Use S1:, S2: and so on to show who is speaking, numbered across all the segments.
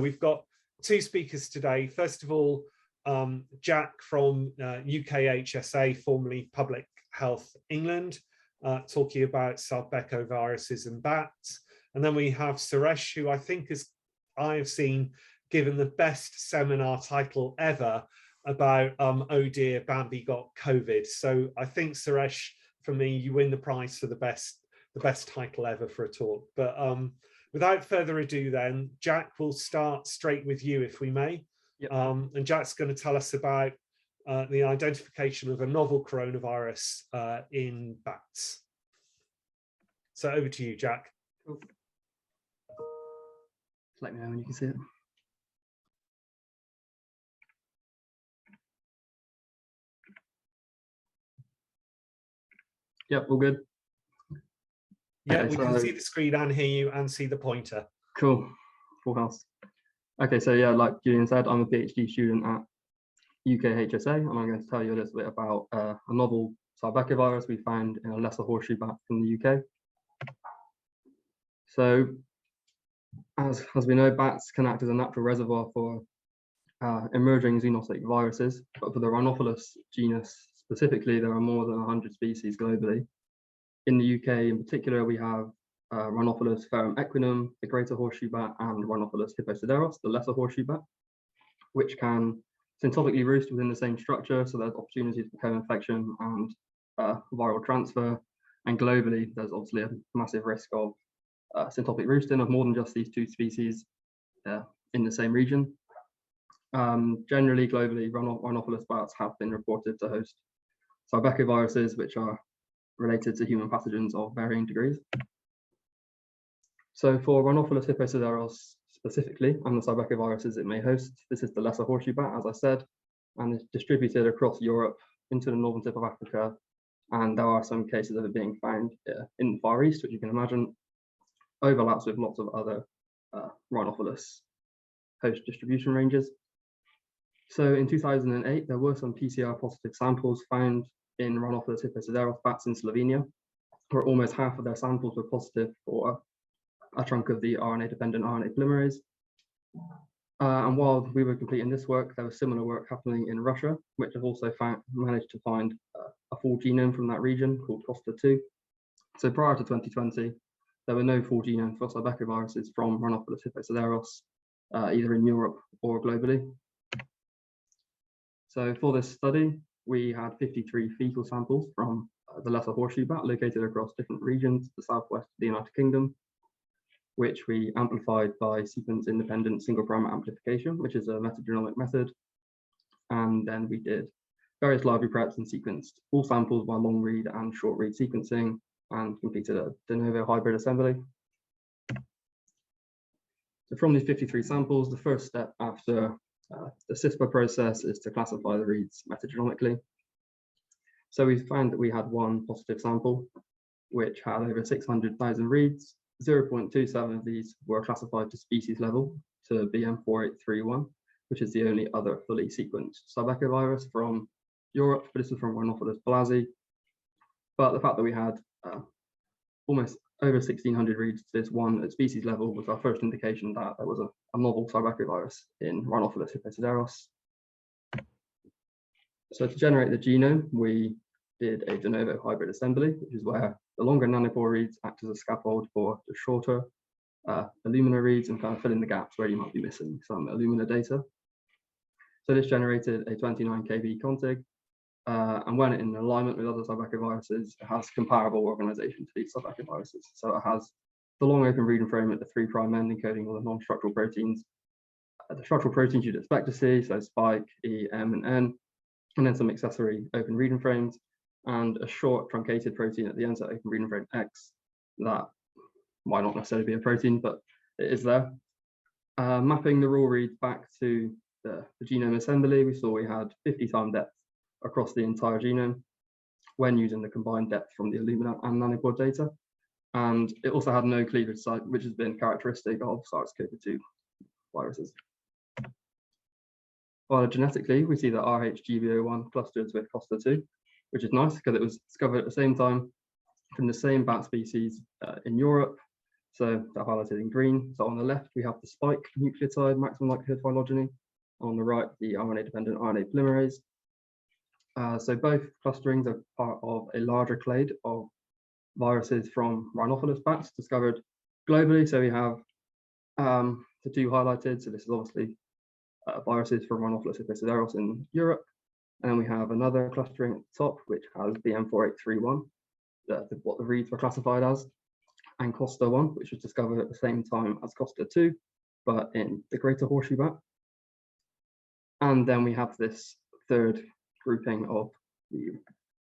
S1: We've got two speakers today. First of all, Jack from UK-ICN, formerly Public Health England, talking about Sarbecoviruses in bats. And then we have Suresh, who I think I have seen given the best seminar title ever about oh dear, Bambi got COVID. So I think, Suresh, for me, you win the prize for the best title ever for a talk. But without further ado then, Jack, will start straight with you, if we may.
S2: Yep.
S1: And Jack's going to tell us about the identification of a novel coronavirus in bats. So over to you, Jack.
S2: Cool. Just let me know when you can see it. Yep, all good.
S1: Yeah,
S2: okay,
S1: we can see the screen and hear you and see the pointer.
S2: Cool, full house. Okay, so yeah, like Julian said, I'm a PhD student at UK-ICN, and I'm going to tell you a little bit about a novel Sarbecovirus we found in a lesser horseshoe bat from the UK. So, as we know, bats can act as a natural reservoir for emerging zoonotic viruses, but for the Rhinophilus genus specifically, there are more than 100 species globally. In the UK in particular, we have Rhinophilus ferrum equinum, the greater horseshoe bat, and Rhinophilus hipposideros, the lesser horseshoe bat, which can syntopically roost within the same structure, so there's opportunities for co-infection and viral transfer. And globally, there's obviously a massive risk of syntopic roosting of more than just these two species in the same region. Generally, globally, Rhinophilus bats have been reported to host Sarbecoviruses, which are related to human pathogens of varying degrees. So for Rhinophilus hipposideros specifically, and the Sarbecoviruses it may host, this is the lesser horseshoe bat, as I said, and it's distributed across Europe into the northern tip of Africa, and there are some cases of it being found in the Far East, which you can imagine overlaps with lots of other Rhinophilus host distribution ranges. So in 2008, there were some PCR positive samples found in Rhinophilus hipposideros bats in Slovenia, where almost half of their samples were positive for a chunk of the RNA-dependent RNA polymerase. And while we were completing this work, there was similar work happening in Russia, which have also managed to find a full genome from that region called COSTA2. So prior to 2020, there were no full genomes for Sarbecoviruses from Rhinophilus hipposideros, either in Europe or globally. So for this study, we had 53 fecal samples from the lesser horseshoe bat located across different regions, the southwest of the United Kingdom, which we amplified by sequence-independent single-parameter amplification, which is a metagenomic method. And then we did various library preps and sequenced all samples by long-read and short-read sequencing and completed a de novo hybrid assembly. So from these 53 samples, the first step after the CISPR process is to classify the reads metagenomically. So we found that we had one positive sample, which had over 600,000 reads. 0.27 of these were classified to species level to BM4831, which is the only other fully sequenced Sarbecovirus from Europe, but this was from Rhinophilus blasi. But the fact that we had almost over 1,600 reads to this one at species level was our first indication that there was a novel Sarbecovirus in Rhinophilus hipposideros. So to generate the genome, we did a de novo hybrid assembly, which is where the longer nanopore reads act as a scaffold for the shorter Illumina reads and kind of fill in the gaps where you might be missing some Illumina data. So this generated a 29 kb config, and when in alignment with other Sarbecoviruses, it has comparable organization to these Sarbecoviruses. So it has the long open reading frame at the 3' end encoding all the non-structural proteins, the structural proteins you'd expect to see, so spike, E, M, and N, and then some accessory open reading frames, and a short truncated protein at the end, so open reading frame X, that might not necessarily be a protein, but it is there. Mapping the raw reads back to the genome assembly, we saw we had 50 time depth across the entire genome when using the combined depth from the Illumina and nanopore data. And it also had no cleavage site, which has been characteristic of SARS-CoV-2 viruses. Phylogenetically, we see that RHGB01 clusters with COSTA2, which is nice because it was discovered at the same time from the same bat species in Europe, So they're highlighted in green. So on the left, we have the spike nucleotide maximum likelihood phylogeny. On the right, the RNA-dependent RNA polymerase. So both clusterings are part of a larger clade of viruses from Rhinophilus bats discovered globally. So we have the two highlighted. So this is obviously viruses from Rhinophilus ipicideros in Europe. And then we have another clustering at the top, which has the M4831, what the reads were classified as, and Costa1, which was discovered at the same time as Costa2, but in the greater horseshoe bat. And then we have this third grouping of the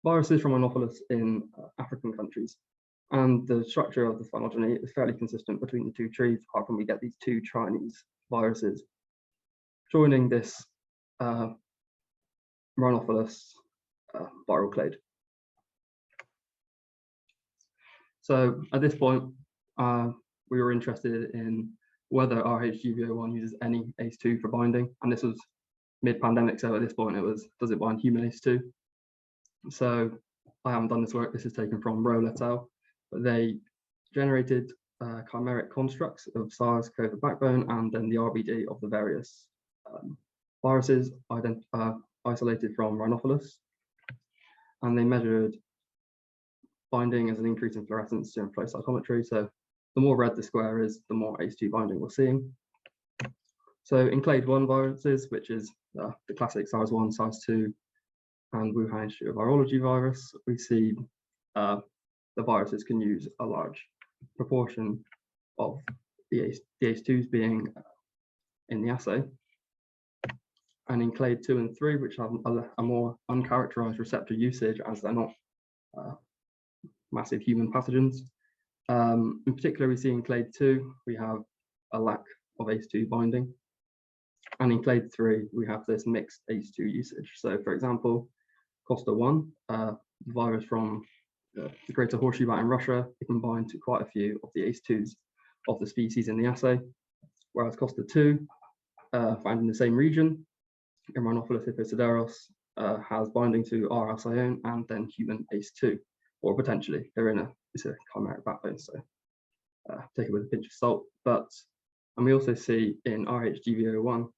S2: viruses from Rhinophilus in African countries. And the structure of the phylogeny is fairly consistent between the two trees, apart from we get these two Chinese viruses joining this Rhinophilus viral clade. So at this point, we were interested in whether RHGV01 uses any ACE2 for binding, and this was mid-pandemic, so at this point it was, does it bind human ACE2? So I haven't done this work, this is taken from Rowe et al, but they generated chimeric constructs of SARS-CoV backbone and then the RBD of the various viruses isolated from Rhinophilus, and they measured binding as an increase in fluorescence during flow cytometry. So the more red the square is, the more ACE2 binding we're seeing. So in clade 1 viruses, which is the classic SARS-1, SARS-2, and Wuhan Institute of Virology virus, we see the viruses can use a large proportion of the ACE2s being in the assay. And in clade 2 and 3, which have a more uncharacterized receptor usage as they're not massive human pathogens. In particular, we see in clade 2, we have a lack of ACE2 binding. And in clade 3, we have this mixed ACE2 usage. So for example, Costa1, virus from the greater horseshoe bat in Russia, it can bind to quite a few of the ACE2s of the species in the assay, whereas Costa2, found in the same region, in Rhinophilus ipicideros, has binding to RS-ion and then human ACE2, or potentially it's a chimeric backbone, so take it with a pinch of salt. And we also see in RHGV01,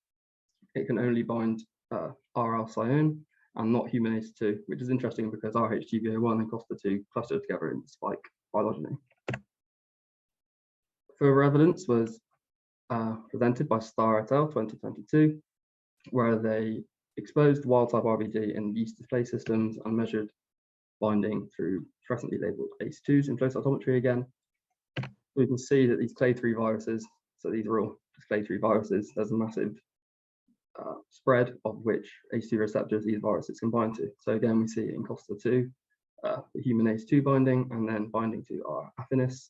S2: it can only bind RS-ion and not human ACE2, which is interesting because RHGV01 and Costa2 clustered together in the spike phylogeny. Further evidence was presented by Starr et al. 2022, where they exposed wild-type RBD in yeast display systems and measured binding through fluorescently labeled ACE2s in flow cytometry again. We can see that these clade 3 viruses, so these are all just clade 3 viruses, there's a massive spread of which ACE2 receptors these viruses can bind to. So again, we see in Costa2, the human ACE2 binding and then binding to our affinis.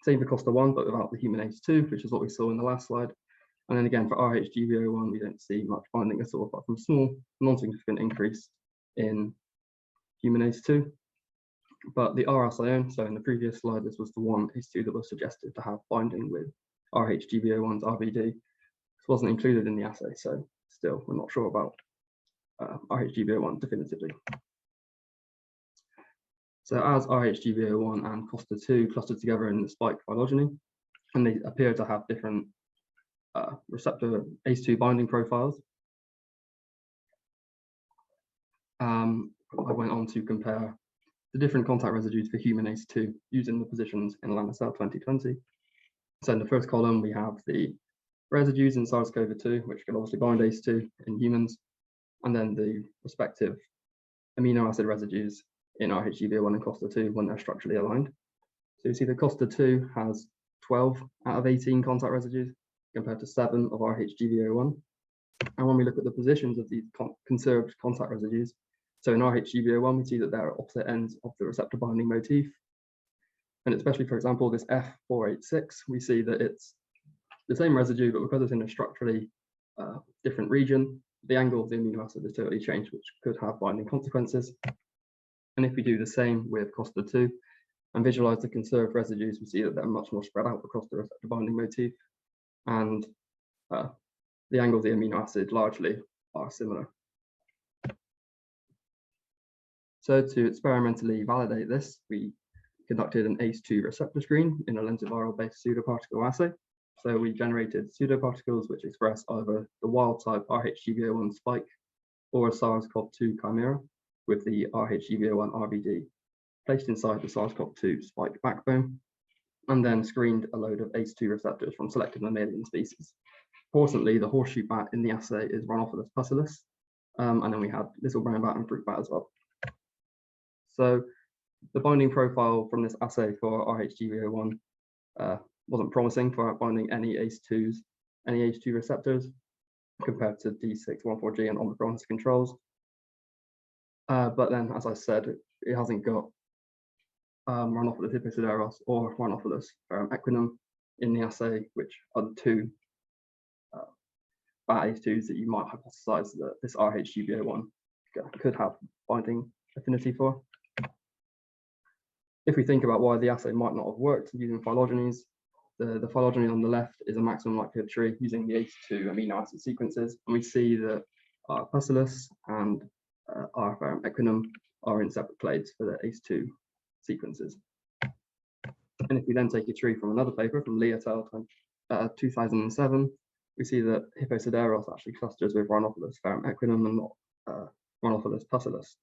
S2: Same for Costa1, but without the human ACE2, which is what we saw in the last slide. And then again, for RHGV01, we don't see much binding at all, apart from a small, non-significant increase in human ACE2. But the RS-ion, so in the previous slide, this was the one ACE2 that was suggested to have binding with RHGV01's RBD. This wasn't included in the assay, so still, we're not sure about RHGV01 definitively. So as RHGV01 and Costa2 clustered together in the spike phylogeny, and they appear to have different receptor ACE2 binding profiles. I went on to compare the different contact residues for human ACE2 using the positions in Lanacell 2020. So in the first column, we have the residues in SARS-CoV-2, which can obviously bind ACE2 in humans, and then the respective amino acid residues in RHGV01 and Costa2 when they're structurally aligned. So you see the Costa2 has 12 out of 18 contact residues, compared to 7 of RHGV01. And when we look at the positions of these conserved contact residues, so in RHGV01, we see that they're at opposite ends of the receptor binding motif. And especially, for example, this F486, we see that it's the same residue, but because it's in a structurally different region, the angle of the amino acid is totally changed, which could have binding consequences. And if we do the same with Costa2 and visualize the conserved residues, we see that they're much more spread out across the receptor binding motif. And the angle of the amino acid largely are similar. So to experimentally validate this, we conducted an ACE2 receptor screen in a lentiviral-based pseudoparticle assay. So we generated pseudoparticles which express either the wild-type RHGBO1 spike or a SARS-CoV-2 chimera with the RHGBO1 RBD placed inside the SARS-CoV-2 spike backbone, and then screened a load of ACE2 receptors from selected mammalian species. Fortunately, the horseshoe bat in the assay is Rhinophilus pusillus, and then we had little brown bat and fruit bat as well. So the binding profile from this assay for RHGBO1 wasn't promising for binding any ACE2s, any ACE2 receptors compared to D614G and Omicron controls. But then, as I said, it hasn't got Rhinophilus hipposideros or Rhinophilus equinum in the assay, which are the two bat ACE2s that you might hypothesize that this RHGBO1 could have binding affinity for. If we think about why the assay might not have worked using phylogenies, the phylogeny on the left is a maximum likelihood tree using the ACE2 amino acid sequences, and we see that our pusillus and our equinum are in separate clades for the ACE2 sequences. And if we then take a tree from another paper from Lee et al. 2007, we see that hipposideros actually clusters with Rhinophilus equinum and not Rhinophilus pusillus.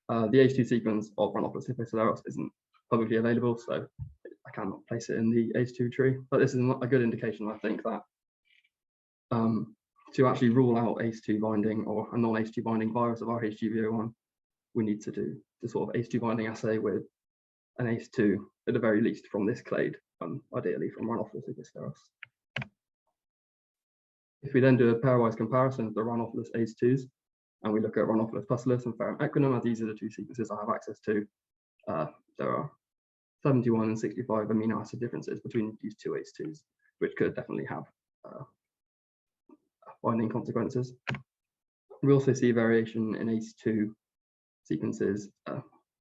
S2: The ACE2 sequence of Rhinophilus hipposideros isn't publicly available, so I cannot place it in the ACE2 tree. But this is a good indication, I think, that to actually rule out ACE2 binding or a non-ACE2 binding virus of RHGBO1, we need to do the sort of ACE2 binding assay with an ACE2, at the very least, from this clade, ideally from Rhinophilus hipposideros. If we then do a pairwise comparison of the Rhinophilus ACE2s, and we look at Rhinophilus pusillus and Ferrum equinum, as these are the two sequences I have access to, there are 71 and 65 amino acid differences between these two ACE2s, which could definitely have binding consequences. We also see variation in ACE2 sequences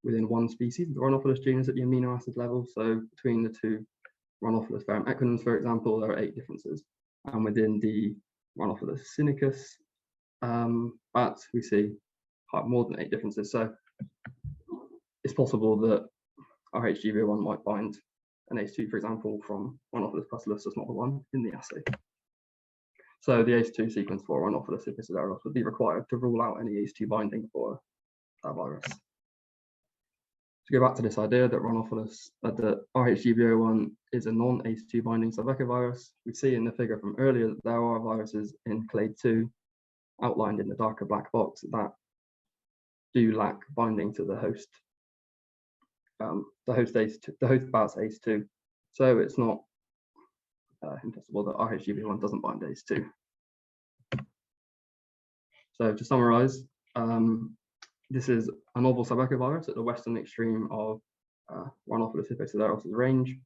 S2: within one species, the Rhinophilus genus, at the amino acid level. So between the two Rhinophilus Ferrum equinums, for example, there are 8 differences. And within the Rhinophilus sinicus bats, we see more than 8 differences. So it's possible that RHGBO1 might bind an ACE2, for example, from Rhinophilus pusillus, that's not the one in the assay. So the ACE2 sequence for Rhinophilus hipposideros would be required to rule out any ACE2 binding for that virus. To go back to this idea that that RHGBO1 is a non-ACE2 binding Sarbecovirus, we see in the figure from earlier that there are viruses in clade 2 outlined in the darker black box that do lack binding to the host, the host bat's ACE2. So it's not impossible that RHGBO1 doesn't bind ACE2. So to summarize, this is a novel Sarbecovirus at the western extreme of Rhinophilus hipposideros' range.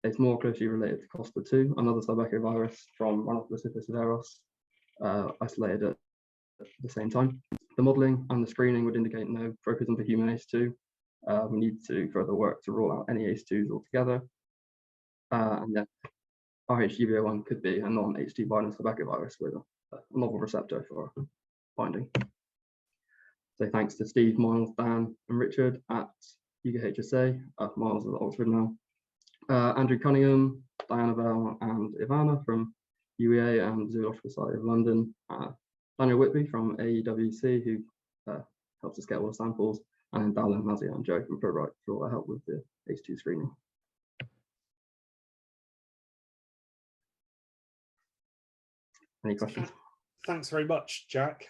S2: It's more closely related to COSPA2, another Sarbecovirus from Rhinophilus hipposideros, isolated at the same time. The modelling and the screening would indicate no tropism for human ACE2. We need to further work to rule out any ACE2s altogether. And then RHGBO1 could be a non-ACE2 binding Sarbecovirus with a novel receptor for binding. So thanks to Steve, Miles, Dan, and Richard at UK-ICN, Miles is at Oxford now, Andrew Cunningham, Diana Bell, and Ivana from UEA and Zoological Society of London, Daniel Whitby from AEWC, who helps us get all the samples, and Dallin, Mazia, and Joe from ProRite for all their help with the ACE2 screening. Any questions?
S1: Thanks very much, Jack.